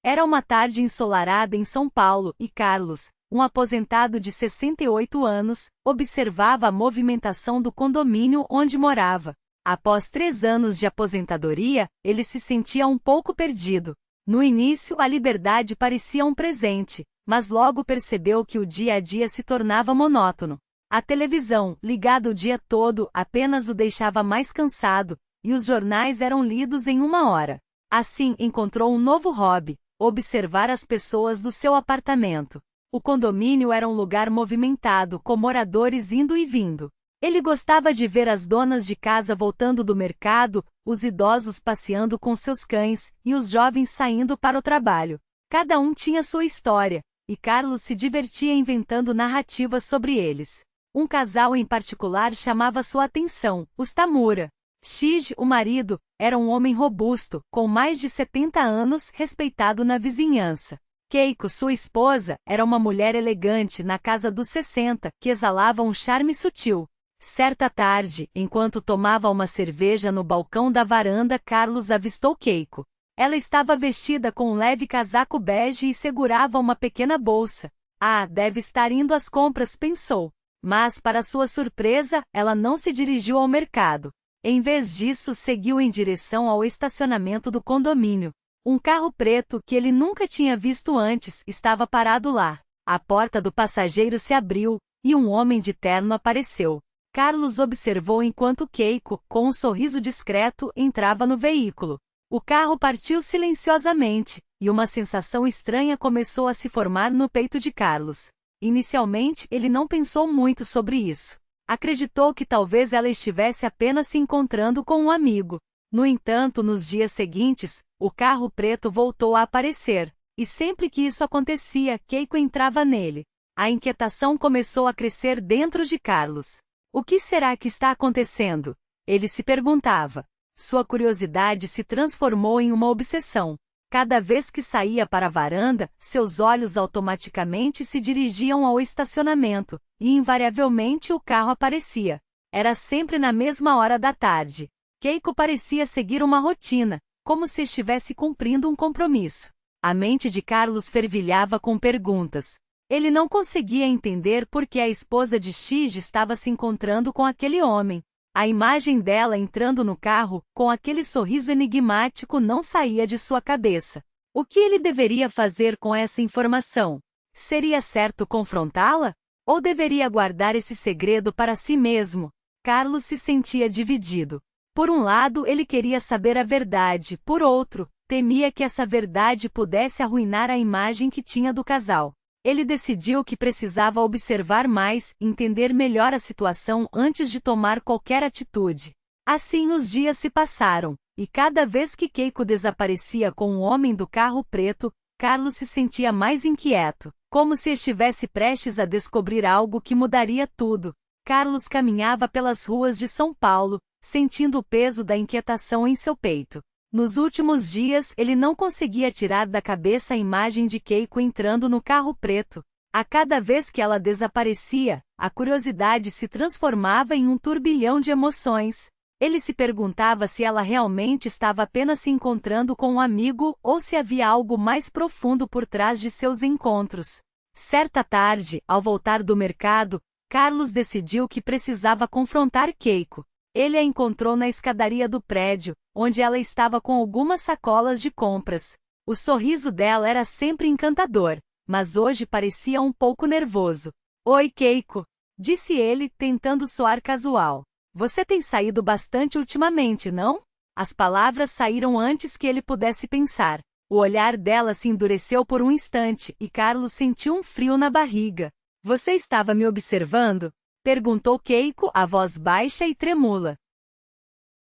Era uma tarde ensolarada em São Paulo e Carlos, um aposentado de 68 anos, observava a movimentação do condomínio onde morava. Após 3 anos de aposentadoria, ele se sentia um pouco perdido. No início, a liberdade parecia um presente, mas logo percebeu que o dia a dia se tornava monótono. A televisão, ligada o dia todo, apenas o deixava mais cansado, e os jornais eram lidos em 1 hora. Assim, encontrou um novo hobby: observar as pessoas do seu apartamento. O condomínio era um lugar movimentado, com moradores indo e vindo. Ele gostava de ver as donas de casa voltando do mercado, os idosos passeando com seus cães e os jovens saindo para o trabalho. Cada um tinha sua história, e Carlos se divertia inventando narrativas sobre eles. Um casal em particular chamava sua atenção: os Tamura. Shige, o marido, era um homem robusto, com mais de 70 anos, respeitado na vizinhança. Keiko, sua esposa, era uma mulher elegante na casa dos 60, que exalava um charme sutil. Certa tarde, enquanto tomava uma cerveja no balcão da varanda, Carlos avistou Keiko. Ela estava vestida com um leve casaco bege e segurava uma pequena bolsa. Ah, deve estar indo às compras, pensou. Mas, para sua surpresa, ela não se dirigiu ao mercado. Em vez disso, seguiu em direção ao estacionamento do condomínio. Um carro preto, que ele nunca tinha visto antes, estava parado lá. A porta do passageiro se abriu, e um homem de terno apareceu. Carlos observou enquanto Keiko, com um sorriso discreto, entrava no veículo. O carro partiu silenciosamente, e uma sensação estranha começou a se formar no peito de Carlos. Inicialmente, ele não pensou muito sobre isso. Acreditou que talvez ela estivesse apenas se encontrando com um amigo. No entanto, nos dias seguintes, o carro preto voltou a aparecer, e sempre que isso acontecia, Keiko entrava nele. A inquietação começou a crescer dentro de Carlos. O que será que está acontecendo? Ele se perguntava. Sua curiosidade se transformou em uma obsessão. Cada vez que saía para a varanda, seus olhos automaticamente se dirigiam ao estacionamento, e invariavelmente o carro aparecia. Era sempre na mesma hora da tarde. Keiko parecia seguir uma rotina, como se estivesse cumprindo um compromisso. A mente de Carlos fervilhava com perguntas. Ele não conseguia entender por que a esposa de Shige estava se encontrando com aquele homem. A imagem dela entrando no carro, com aquele sorriso enigmático, não saía de sua cabeça. O que ele deveria fazer com essa informação? Seria certo confrontá-la? Ou deveria guardar esse segredo para si mesmo? Carlos se sentia dividido. Por um lado, ele queria saber a verdade, por outro, temia que essa verdade pudesse arruinar a imagem que tinha do casal. Ele decidiu que precisava observar mais, entender melhor a situação antes de tomar qualquer atitude. Assim os dias se passaram, e cada vez que Keiko desaparecia com o homem do carro preto, Carlos se sentia mais inquieto, como se estivesse prestes a descobrir algo que mudaria tudo. Carlos caminhava pelas ruas de São Paulo, sentindo o peso da inquietação em seu peito. Nos últimos dias, ele não conseguia tirar da cabeça a imagem de Keiko entrando no carro preto. A cada vez que ela desaparecia, a curiosidade se transformava em um turbilhão de emoções. Ele se perguntava se ela realmente estava apenas se encontrando com um amigo ou se havia algo mais profundo por trás de seus encontros. Certa tarde, ao voltar do mercado, Carlos decidiu que precisava confrontar Keiko. Ele a encontrou na escadaria do prédio, onde ela estava com algumas sacolas de compras. O sorriso dela era sempre encantador, mas hoje parecia um pouco nervoso. Oi, Keiko, disse ele, tentando soar casual. Você tem saído bastante ultimamente, não? As palavras saíram antes que ele pudesse pensar. O olhar dela se endureceu por um instante, e Carlos sentiu um frio na barriga. Você estava me observando? Perguntou Keiko, a voz baixa e tremula.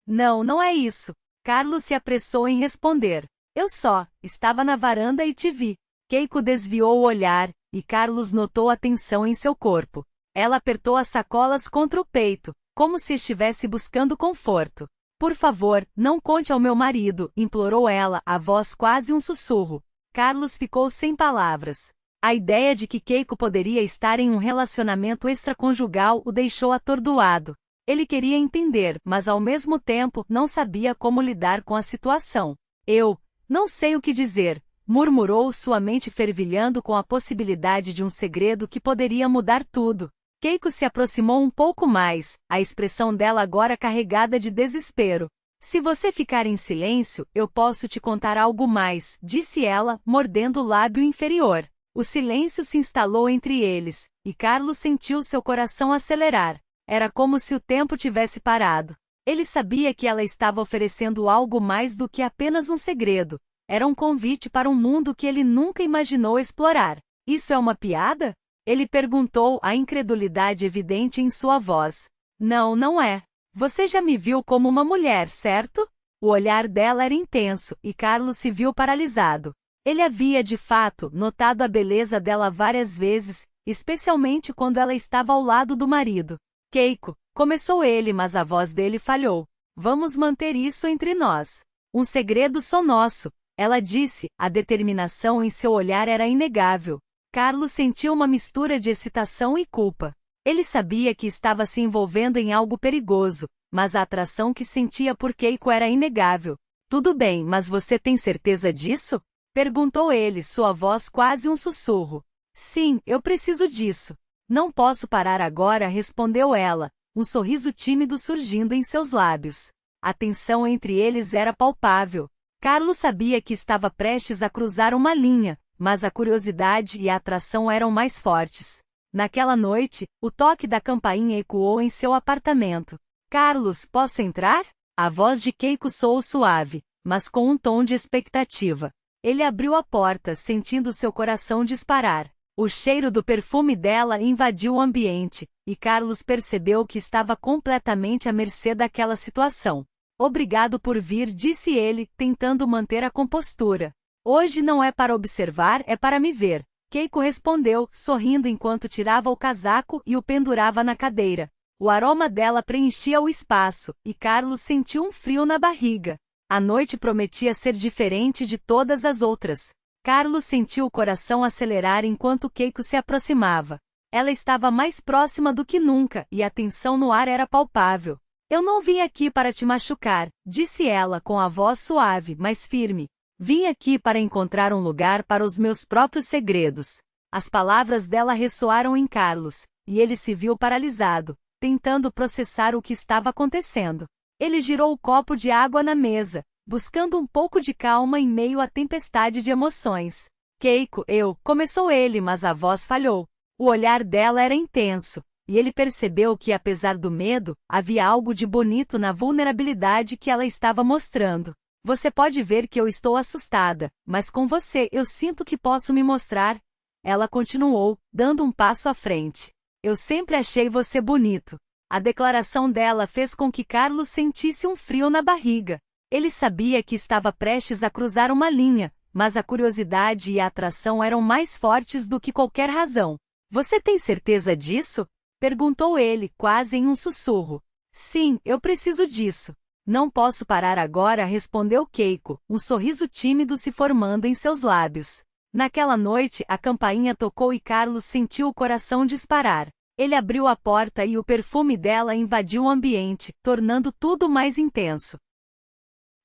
Não, não é isso. Carlos se apressou em responder. Eu só estava na varanda e te vi. Keiko desviou o olhar, e Carlos notou a tensão em seu corpo. Ela apertou as sacolas contra o peito, como se estivesse buscando conforto. Por favor, não conte ao meu marido, implorou ela, a voz quase um sussurro. Carlos ficou sem palavras. A ideia de que Keiko poderia estar em um relacionamento extraconjugal o deixou atordoado. Ele queria entender, mas ao mesmo tempo não sabia como lidar com a situação. Eu não sei o que dizer, murmurou, sua mente fervilhando com a possibilidade de um segredo que poderia mudar tudo. Keiko se aproximou um pouco mais, a expressão dela agora carregada de desespero. Se você ficar em silêncio, eu posso te contar algo mais, disse ela, mordendo o lábio inferior. O silêncio se instalou entre eles, e Carlos sentiu seu coração acelerar. Era como se o tempo tivesse parado. Ele sabia que ela estava oferecendo algo mais do que apenas um segredo. Era um convite para um mundo que ele nunca imaginou explorar. Isso é uma piada? Ele perguntou, a incredulidade evidente em sua voz. Não, não é. Você já me viu como uma mulher, certo? O olhar dela era intenso, e Carlos se viu paralisado. Ele havia, de fato, notado a beleza dela várias vezes, especialmente quando ela estava ao lado do marido. Keiko, começou ele, mas a voz dele falhou. Vamos manter isso entre nós. Um segredo só nosso, ela disse, a determinação em seu olhar era inegável. Carlos sentiu uma mistura de excitação e culpa. Ele sabia que estava se envolvendo em algo perigoso, mas a atração que sentia por Keiko era inegável. Tudo bem, mas você tem certeza disso? Perguntou ele, sua voz quase um sussurro. Sim, eu preciso disso. Não posso parar agora, respondeu ela, um sorriso tímido surgindo em seus lábios. A tensão entre eles era palpável. Carlos sabia que estava prestes a cruzar uma linha, mas a curiosidade e a atração eram mais fortes. Naquela noite, o toque da campainha ecoou em seu apartamento. Carlos, posso entrar? A voz de Keiko soou suave, mas com um tom de expectativa. Ele abriu a porta, sentindo seu coração disparar. O cheiro do perfume dela invadiu o ambiente, e Carlos percebeu que estava completamente à mercê daquela situação. Obrigado por vir, disse ele, tentando manter a compostura. Hoje não é para observar, é para me ver. Keiko respondeu, sorrindo enquanto tirava o casaco e o pendurava na cadeira. O aroma dela preenchia o espaço, e Carlos sentiu um frio na barriga. A noite prometia ser diferente de todas as outras. Carlos sentiu o coração acelerar enquanto Keiko se aproximava. Ela estava mais próxima do que nunca, e a tensão no ar era palpável. Eu não vim aqui para te machucar, disse ela com a voz suave, mas firme. Vim aqui para encontrar um lugar para os meus próprios segredos. As palavras dela ressoaram em Carlos, e ele se viu paralisado, tentando processar o que estava acontecendo. Ele girou o copo de água na mesa, buscando um pouco de calma em meio à tempestade de emoções. Keiko, começou ele, mas a voz falhou. O olhar dela era intenso, e ele percebeu que, apesar do medo, havia algo de bonito na vulnerabilidade que ela estava mostrando. Você pode ver que eu estou assustada, mas com você eu sinto que posso me mostrar. Ela continuou, dando um passo à frente. Eu sempre achei você bonito. A declaração dela fez com que Carlos sentisse um frio na barriga. Ele sabia que estava prestes a cruzar uma linha, mas a curiosidade e a atração eram mais fortes do que qualquer razão. Você tem certeza disso? Perguntou ele, quase em um sussurro. Sim, eu preciso disso. Não posso parar agora, respondeu Keiko, um sorriso tímido se formando em seus lábios. Naquela noite, a campainha tocou e Carlos sentiu o coração disparar. Ele abriu a porta e o perfume dela invadiu o ambiente, tornando tudo mais intenso.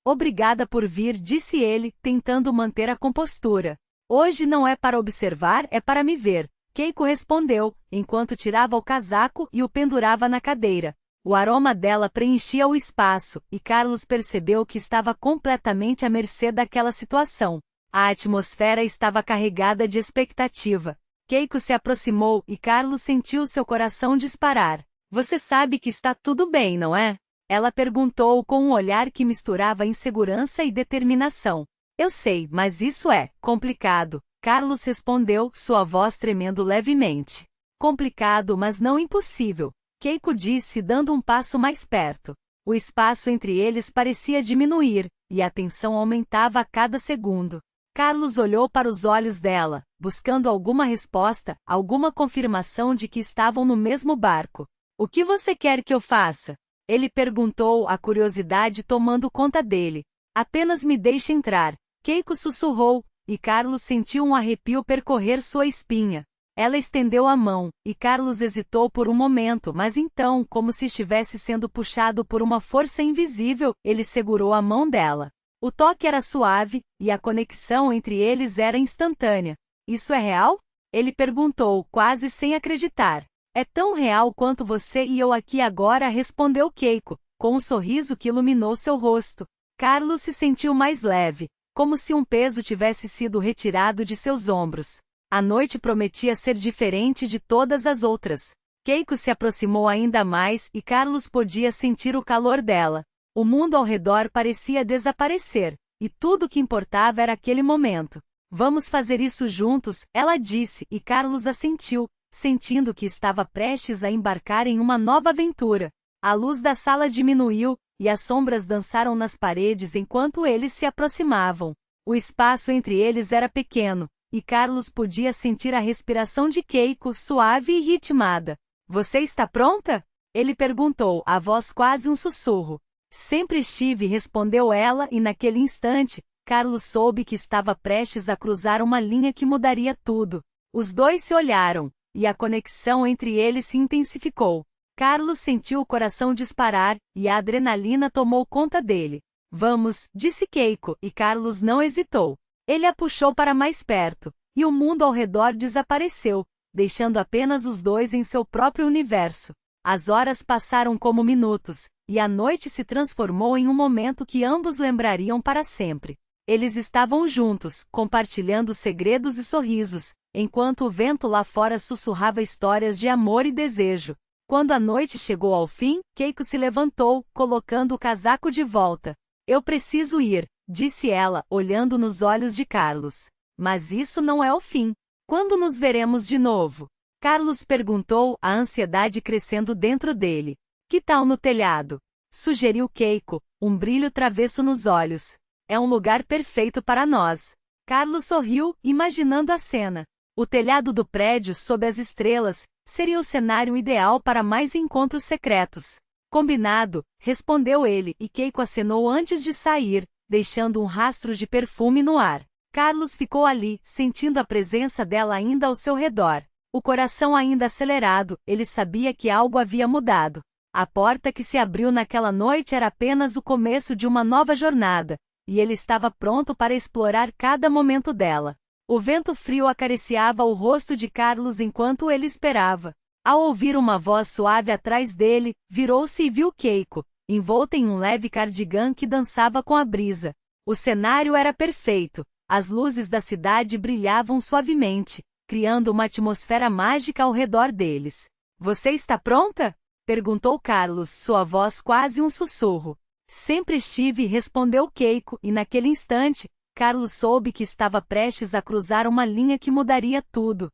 Obrigada por vir, disse ele, tentando manter a compostura. Hoje não é para observar, é para me ver. Keiko respondeu, enquanto tirava o casaco e o pendurava na cadeira. O aroma dela preenchia o espaço, e Carlos percebeu que estava completamente à mercê daquela situação. A atmosfera estava carregada de expectativa. Keiko se aproximou e Carlos sentiu seu coração disparar. Você sabe que está tudo bem, não é? Ela perguntou com um olhar que misturava insegurança e determinação. Eu sei, mas isso é complicado. Carlos respondeu, sua voz tremendo levemente. Complicado, mas não impossível. Keiko disse, dando um passo mais perto. O espaço entre eles parecia diminuir, e a tensão aumentava a cada segundo. Carlos olhou para os olhos dela, buscando alguma resposta, alguma confirmação de que estavam no mesmo barco. O que você quer que eu faça? Ele perguntou, a curiosidade tomando conta dele. Apenas me deixe entrar. Keiko sussurrou, e Carlos sentiu um arrepio percorrer sua espinha. Ela estendeu a mão, e Carlos hesitou por um momento, mas então, como se estivesse sendo puxado por uma força invisível, ele segurou a mão dela. O toque era suave, e a conexão entre eles era instantânea. Isso é real? Ele perguntou, quase sem acreditar. É tão real quanto você e eu aqui agora, respondeu Keiko, com um sorriso que iluminou seu rosto. Carlos se sentiu mais leve, como se um peso tivesse sido retirado de seus ombros. A noite prometia ser diferente de todas as outras. Keiko se aproximou ainda mais e Carlos podia sentir o calor dela. O mundo ao redor parecia desaparecer, e tudo o que importava era aquele momento. Vamos fazer isso juntos, ela disse, e Carlos assentiu, sentindo que estava prestes a embarcar em uma nova aventura. A luz da sala diminuiu, e as sombras dançaram nas paredes enquanto eles se aproximavam. O espaço entre eles era pequeno, e Carlos podia sentir a respiração de Keiko, suave e ritmada. Você está pronta? Ele perguntou, a voz quase um sussurro. Sempre estive, respondeu ela, e naquele instante, Carlos soube que estava prestes a cruzar uma linha que mudaria tudo. Os dois se olharam, e a conexão entre eles se intensificou. Carlos sentiu o coração disparar, e a adrenalina tomou conta dele. Vamos, disse Keiko, e Carlos não hesitou. Ele a puxou para mais perto, e o mundo ao redor desapareceu, deixando apenas os dois em seu próprio universo. As horas passaram como minutos, e a noite se transformou em um momento que ambos lembrariam para sempre. Eles estavam juntos, compartilhando segredos e sorrisos, enquanto o vento lá fora sussurrava histórias de amor e desejo. Quando a noite chegou ao fim, Keiko se levantou, colocando o casaco de volta. Eu preciso ir, disse ela, olhando nos olhos de Carlos. Mas isso não é o fim. Quando nos veremos de novo? Carlos perguntou, a ansiedade crescendo dentro dele. Que tal no telhado? Sugeriu Keiko, um brilho travesso nos olhos. É um lugar perfeito para nós. Carlos sorriu, imaginando a cena. O telhado do prédio sob as estrelas seria o cenário ideal para mais encontros secretos. Combinado, respondeu ele, e Keiko acenou antes de sair, deixando um rastro de perfume no ar. Carlos ficou ali, sentindo a presença dela ainda ao seu redor. O coração ainda acelerado, ele sabia que algo havia mudado. A porta que se abriu naquela noite era apenas o começo de uma nova jornada, e ele estava pronto para explorar cada momento dela. O vento frio acariciava o rosto de Carlos enquanto ele esperava. Ao ouvir uma voz suave atrás dele, virou-se e viu Keiko, envolta em um leve cardigan que dançava com a brisa. O cenário era perfeito, as luzes da cidade brilhavam suavemente, criando uma atmosfera mágica ao redor deles. Você está pronta? Perguntou Carlos, sua voz quase um sussurro. Sempre estive, respondeu Keiko, e naquele instante, Carlos soube que estava prestes a cruzar uma linha que mudaria tudo.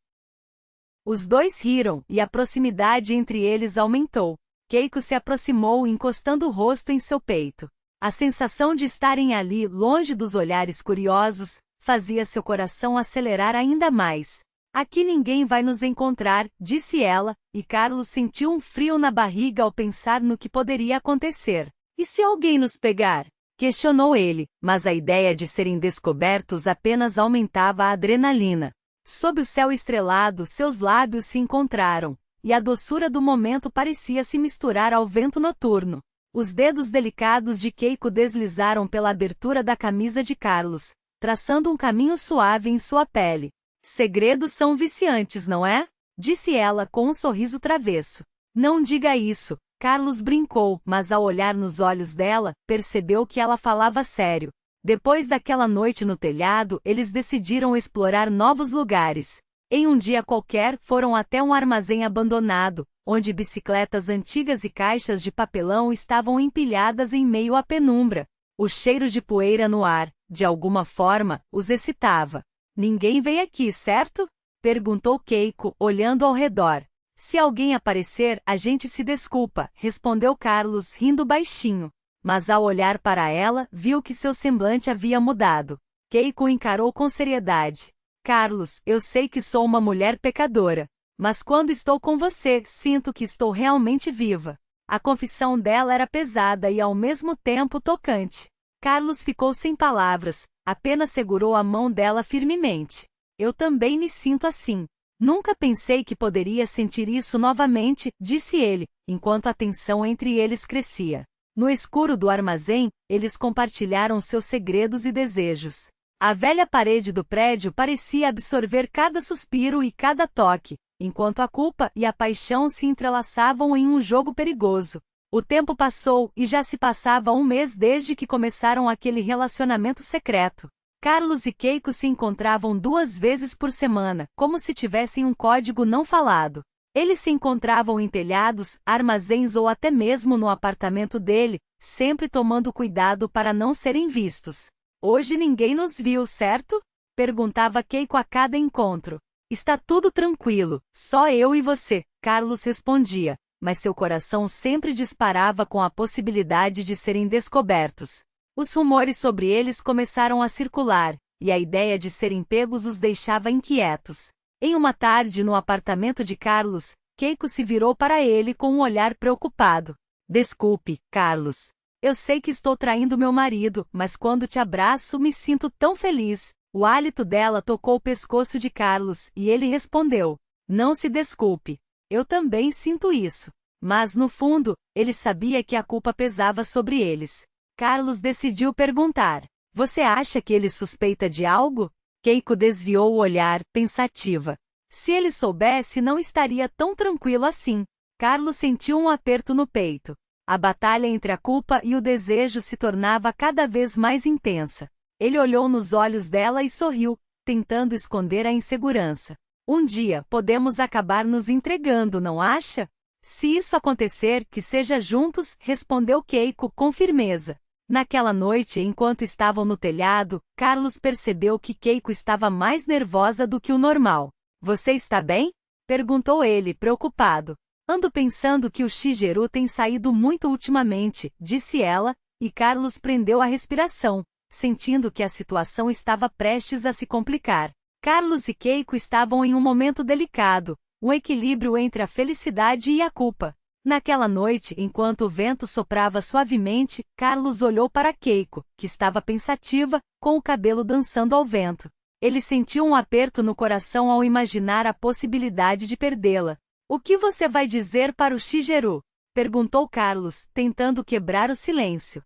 Os dois riram, e a proximidade entre eles aumentou. Keiko se aproximou, encostando o rosto em seu peito. A sensação de estarem ali, longe dos olhares curiosos, fazia seu coração acelerar ainda mais. Aqui ninguém vai nos encontrar, disse ela, e Carlos sentiu um frio na barriga ao pensar no que poderia acontecer. E se alguém nos pegar? Questionou ele, mas a ideia de serem descobertos apenas aumentava a adrenalina. Sob o céu estrelado, seus lábios se encontraram, e a doçura do momento parecia se misturar ao vento noturno. Os dedos delicados de Keiko deslizaram pela abertura da camisa de Carlos, traçando um caminho suave em sua pele. Segredos são viciantes, não é? Disse ela com um sorriso travesso. Não diga isso. Carlos brincou, mas ao olhar nos olhos dela, percebeu que ela falava sério. Depois daquela noite no telhado, eles decidiram explorar novos lugares. Em um dia qualquer, foram até um armazém abandonado, onde bicicletas antigas e caixas de papelão estavam empilhadas em meio à penumbra. O cheiro de poeira no ar, de alguma forma, os excitava. Ninguém veio aqui, certo? Perguntou Keiko, olhando ao redor. Se alguém aparecer, a gente se desculpa, respondeu Carlos, rindo baixinho. Mas ao olhar para ela, viu que seu semblante havia mudado. Keiko o encarou com seriedade. Carlos, eu sei que sou uma mulher pecadora. Mas quando estou com você, sinto que estou realmente viva. A confissão dela era pesada e ao mesmo tempo tocante. Carlos ficou sem palavras, apenas segurou a mão dela firmemente. Eu também me sinto assim. Nunca pensei que poderia sentir isso novamente, disse ele, enquanto a tensão entre eles crescia. No escuro do armazém, eles compartilharam seus segredos e desejos. A velha parede do prédio parecia absorver cada suspiro e cada toque, enquanto a culpa e a paixão se entrelaçavam em um jogo perigoso. O tempo passou e já se passava um mês desde que começaram aquele relacionamento secreto. Carlos e Keiko se encontravam 2 vezes por semana, como se tivessem um código não falado. Eles se encontravam em telhados, armazéns ou até mesmo no apartamento dele, sempre tomando cuidado para não serem vistos. Hoje ninguém nos viu, certo? Perguntava Keiko a cada encontro. Está tudo tranquilo, só eu e você, Carlos respondia, mas seu coração sempre disparava com a possibilidade de serem descobertos. Os rumores sobre eles começaram a circular, e a ideia de serem pegos os deixava inquietos. Em uma tarde no apartamento de Carlos, Keiko se virou para ele com um olhar preocupado. Desculpe, Carlos. Eu sei que estou traindo meu marido, mas quando te abraço me sinto tão feliz. O hálito dela tocou o pescoço de Carlos e ele respondeu: Não se desculpe. Eu também sinto isso. Mas no fundo, ele sabia que a culpa pesava sobre eles. Carlos decidiu perguntar: Você acha que ele suspeita de algo? Keiko desviou o olhar, pensativa. Se ele soubesse, não estaria tão tranquilo assim. Carlos sentiu um aperto no peito. A batalha entre a culpa e o desejo se tornava cada vez mais intensa. Ele olhou nos olhos dela e sorriu, tentando esconder a insegurança. Um dia, podemos acabar nos entregando, não acha? Se isso acontecer, que seja juntos, respondeu Keiko com firmeza. Naquela noite, enquanto estavam no telhado, Carlos percebeu que Keiko estava mais nervosa do que o normal. Você está bem? Perguntou ele, preocupado. Ando pensando que o Shigeru tem saído muito ultimamente, disse ela, e Carlos prendeu a respiração, sentindo que a situação estava prestes a se complicar. Carlos e Keiko estavam em um momento delicado, um equilíbrio entre a felicidade e a culpa. Naquela noite, enquanto o vento soprava suavemente, Carlos olhou para Keiko, que estava pensativa, com o cabelo dançando ao vento. Ele sentiu um aperto no coração ao imaginar a possibilidade de perdê-la. O que você vai dizer para o Shigeru? Perguntou Carlos, tentando quebrar o silêncio.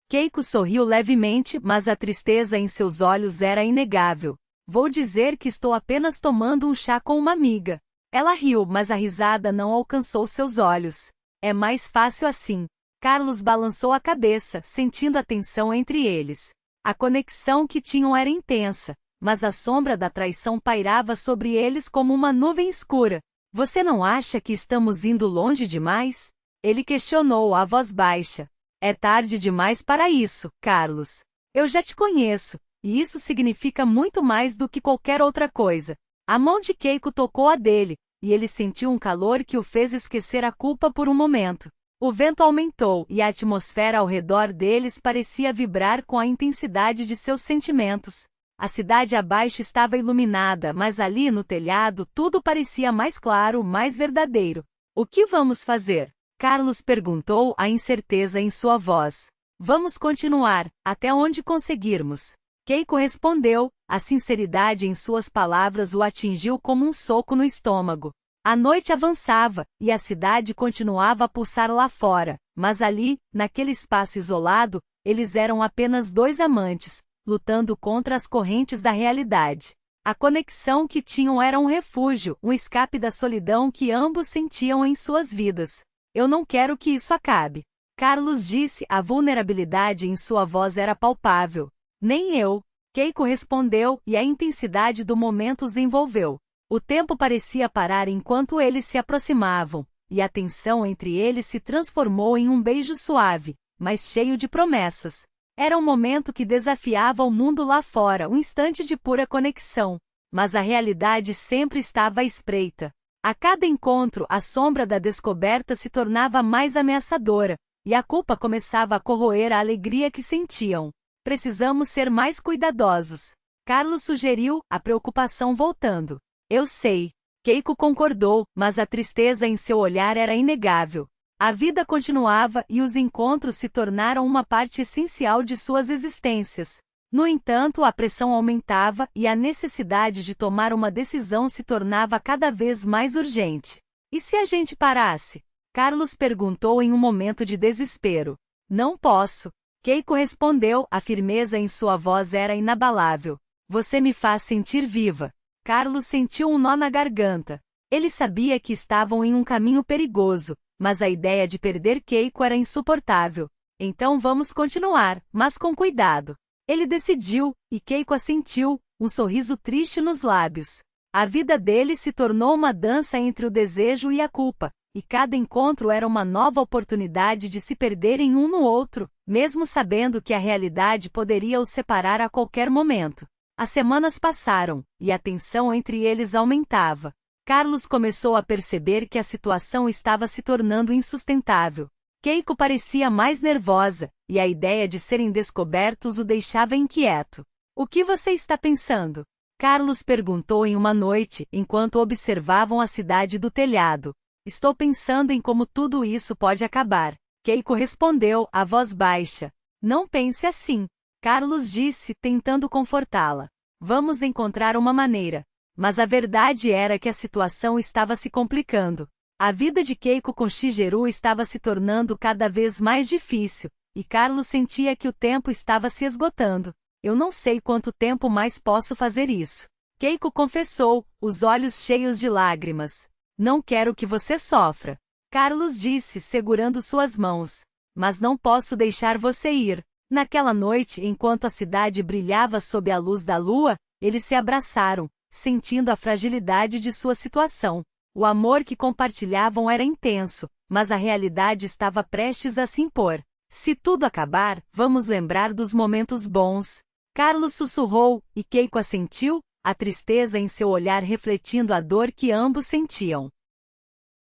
Keiko sorriu levemente, mas a tristeza em seus olhos era inegável. Vou dizer que estou apenas tomando um chá com uma amiga. Ela riu, mas a risada não alcançou seus olhos. É mais fácil assim. Carlos balançou a cabeça, sentindo a tensão entre eles. A conexão que tinham era intensa, mas a sombra da traição pairava sobre eles como uma nuvem escura. Você não acha que estamos indo longe demais? Ele questionou a voz baixa. É tarde demais para isso, Carlos. Eu já te conheço, e isso significa muito mais do que qualquer outra coisa. A mão de Keiko tocou a dele, e ele sentiu um calor que o fez esquecer a culpa por um momento. O vento aumentou e a atmosfera ao redor deles parecia vibrar com a intensidade de seus sentimentos. A cidade abaixo estava iluminada, mas ali no telhado tudo parecia mais claro, mais verdadeiro. O que vamos fazer? Carlos perguntou, a incerteza em sua voz. Vamos continuar, até onde conseguirmos. Keiko respondeu, a sinceridade em suas palavras o atingiu como um soco no estômago. A noite avançava, e a cidade continuava a pulsar lá fora, mas ali, naquele espaço isolado, eles eram apenas 2 amantes, lutando contra as correntes da realidade. A conexão que tinham era um refúgio, um escape da solidão que ambos sentiam em suas vidas. Eu não quero que isso acabe. Carlos disse, a vulnerabilidade em sua voz era palpável. Nem eu. Keiko respondeu, e a intensidade do momento os envolveu. O tempo parecia parar enquanto eles se aproximavam, e a tensão entre eles se transformou em um beijo suave, mas cheio de promessas. Era um momento que desafiava o mundo lá fora, um instante de pura conexão. Mas a realidade sempre estava à espreita. A cada encontro, a sombra da descoberta se tornava mais ameaçadora, e a culpa começava a corroer a alegria que sentiam. Precisamos ser mais cuidadosos. Carlos sugeriu, a preocupação voltando. Eu sei. Keiko concordou, mas a tristeza em seu olhar era inegável. A vida continuava e os encontros se tornaram uma parte essencial de suas existências. No entanto, a pressão aumentava e a necessidade de tomar uma decisão se tornava cada vez mais urgente. E se a gente parasse? Carlos perguntou em um momento de desespero. Não posso. Keiko respondeu, a firmeza em sua voz era inabalável. Você me faz sentir viva. Carlos sentiu um nó na garganta. Ele sabia que estavam em um caminho perigoso, mas a ideia de perder Keiko era insuportável. Então vamos continuar, mas com cuidado. Ele decidiu, e Keiko assentiu, um sorriso triste nos lábios. A vida dele se tornou uma dança entre o desejo e a culpa, e cada encontro era uma nova oportunidade de se perderem um no outro, mesmo sabendo que a realidade poderia os separar a qualquer momento. As semanas passaram, e a tensão entre eles aumentava. Carlos começou a perceber que a situação estava se tornando insustentável. Keiko parecia mais nervosa, e a ideia de serem descobertos o deixava inquieto. O que você está pensando? Carlos perguntou em uma noite, enquanto observavam a cidade do telhado. Estou pensando em como tudo isso pode acabar. Keiko respondeu, a voz baixa. Não pense assim. Carlos disse, tentando confortá-la. Vamos encontrar uma maneira. Mas a verdade era que a situação estava se complicando. A vida de Keiko com Shigeru estava se tornando cada vez mais difícil, e Carlos sentia que o tempo estava se esgotando. Eu não sei quanto tempo mais posso fazer isso. Keiko confessou, os olhos cheios de lágrimas. Não quero que você sofra. Carlos disse, segurando suas mãos. Mas não posso deixar você ir. Naquela noite, enquanto a cidade brilhava sob a luz da lua, eles se abraçaram, sentindo a fragilidade de sua situação. O amor que compartilhavam era intenso, mas a realidade estava prestes a se impor. Se tudo acabar, vamos lembrar dos momentos bons. Carlos sussurrou, e Keiko assentiu, a tristeza em seu olhar refletindo a dor que ambos sentiam.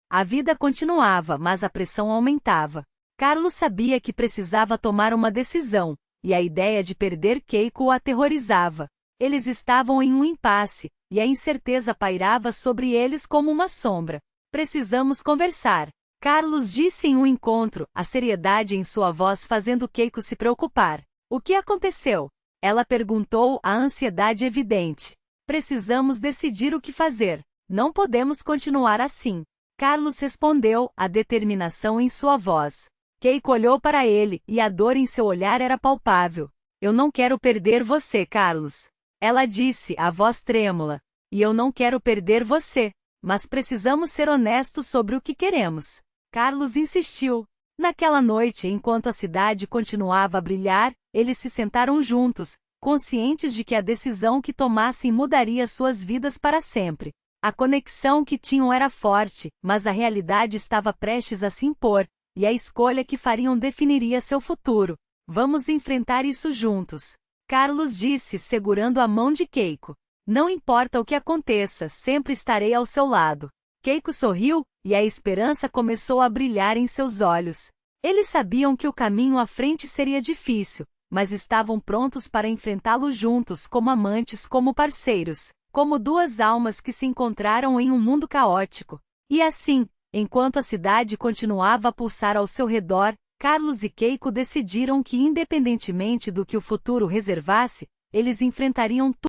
A vida continuava, mas a pressão aumentava. Carlos sabia que precisava tomar uma decisão, e a ideia de perder Keiko o aterrorizava. Eles estavam em um impasse, e a incerteza pairava sobre eles como uma sombra. Precisamos conversar. Carlos disse em um encontro, a seriedade em sua voz fazendo Keiko se preocupar. O que aconteceu? Ela perguntou, a ansiedade evidente. Precisamos decidir o que fazer. Não podemos continuar assim. Carlos respondeu, a determinação em sua voz. Keiko olhou para ele, e a dor em seu olhar era palpável. Eu não quero perder você, Carlos. Ela disse, a voz trêmula. E eu não quero perder você. Mas precisamos ser honestos sobre o que queremos. Carlos insistiu. Naquela noite, enquanto a cidade continuava a brilhar, eles se sentaram juntos, conscientes de que a decisão que tomassem mudaria suas vidas para sempre. A conexão que tinham era forte, mas a realidade estava prestes a se impor, e a escolha que fariam definiria seu futuro. Vamos enfrentar isso juntos. Carlos disse, segurando a mão de Keiko. Não importa o que aconteça, sempre estarei ao seu lado. Keiko sorriu, e a esperança começou a brilhar em seus olhos. Eles sabiam que o caminho à frente seria difícil, mas estavam prontos para enfrentá-lo juntos como amantes, como parceiros, como duas almas que se encontraram em um mundo caótico. E assim, enquanto a cidade continuava a pulsar ao seu redor, Carlos e Keiko decidiram que, independentemente do que o futuro reservasse, eles enfrentariam tudo.